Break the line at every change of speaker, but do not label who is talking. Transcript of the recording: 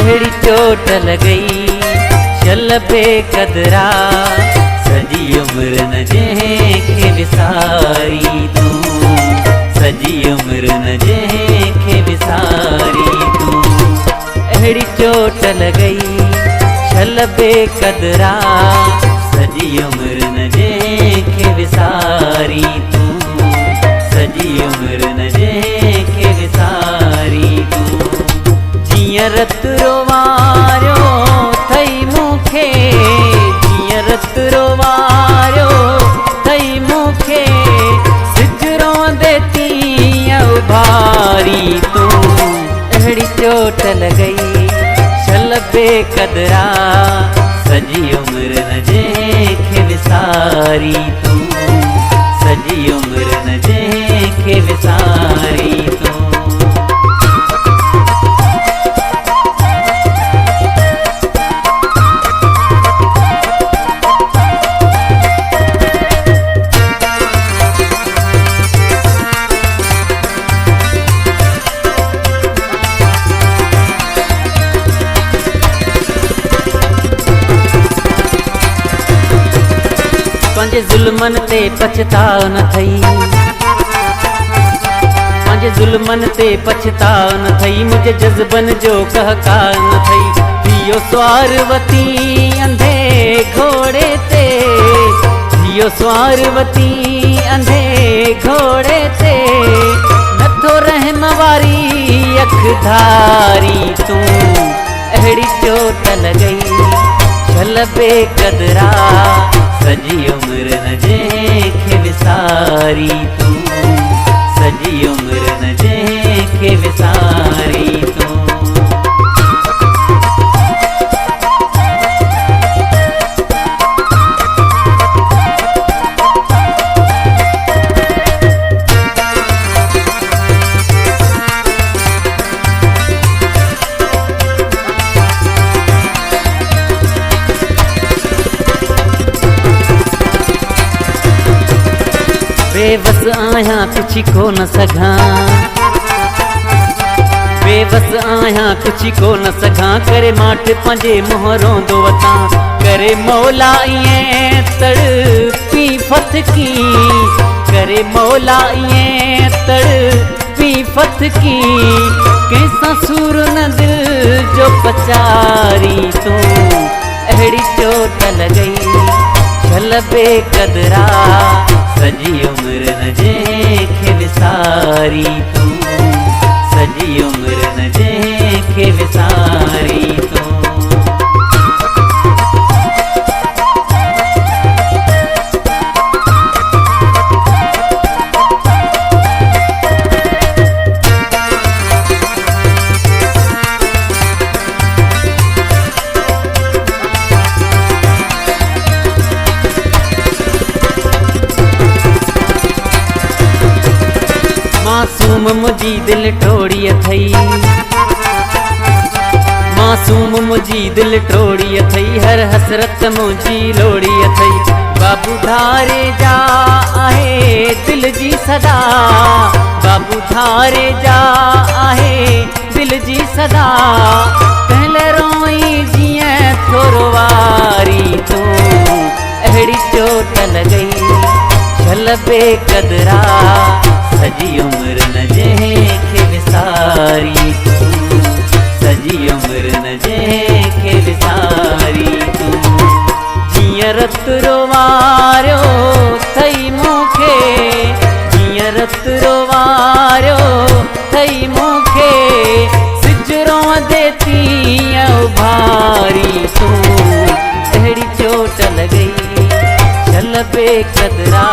अहिड़ी चोट लॻई छल बेक़दरा सॼी उमिरि न जंहिंखे विसारी तूं, सॼी उमिरि न जंहिंखे विसारी तूं। अहिड़ी चोट लॻई छल बेक़दरा सॼी उमिरि न जंहिंखे विसारी तूं, सॼी उमिरि न जंहिंखे विसारी तूं। जीअं रत रोवारियो थई मूंखे, जीअं रत रोवारियो थई मूंखे, सिज रोंदे तीअं उभारी तूं। अहिड़ी चोट लॻई छल बेक़दरा सॼी उमिरि न जंहिंखे विसारी तूं, सॼी उमिरि न जंहिंखे विसारी तूं। पंहिंजे ज़ुल्मनि ते पछताउ न थई, पंहिंजे ज़ुल्मनि ते पछताउ न थई, मुंहिंजे जज़्बनि जो कहकार न थई। थियो सुवार वती अंधे घोड़े ते, थियो सुवार वती अंधे घोड़े ते, नथो रहम वारी अखधारी तूं। अहिड़ी चोट लॻई छल बेक़दरा सॼी उमिरि न जंहिंखे विसारी तूं, सॼी उमिरि न जंहिंखे विसारी तूं। बेवस आहियां कुझु कोन सघां, बेवस आहियां कुझु कोन सघां, करे माठि पंहिंजे मुंहुं रोंदो वठां, करे मौला ईअं तड़पी फथकी, करे मौला ईअं तड़पी फथकी, कंहिंसां सूर न दिल जो पचारी तूं। अहिड़ी चोट लॻई छल बेक़दरा सॼी उमिरि न जंहिंखे विसारी तूं, सॼी उमिरि न जंहिंखे विसारी तूं। मासूम मुंहिंजी दिल टोड़ी अथई, मासूम मुंहिंजी दिल टोड़ी अथई, हर हसरत मुंहिंजी लोड़ी अथई। बाबू धारे जा आहे दिल जी सदा, बाबू धारे जा आहे दिल जी सदा, कहल रोई जीअं थोरो वारी तूं। अहिड़ी चोट लॻई छल बेक़दरा सॼी उमिरि न जंहिंखे विसारी तूं, सॼी उमिरि न जंहिंखे विसारी तूं। जीअं रत रोवारियो थई मूंखे, जीअं रत रोवारियो थई मूंखे, सिज रोंदे तीअं उभारी तूं। अहिड़ी चोट लॻई छल बेक़दरा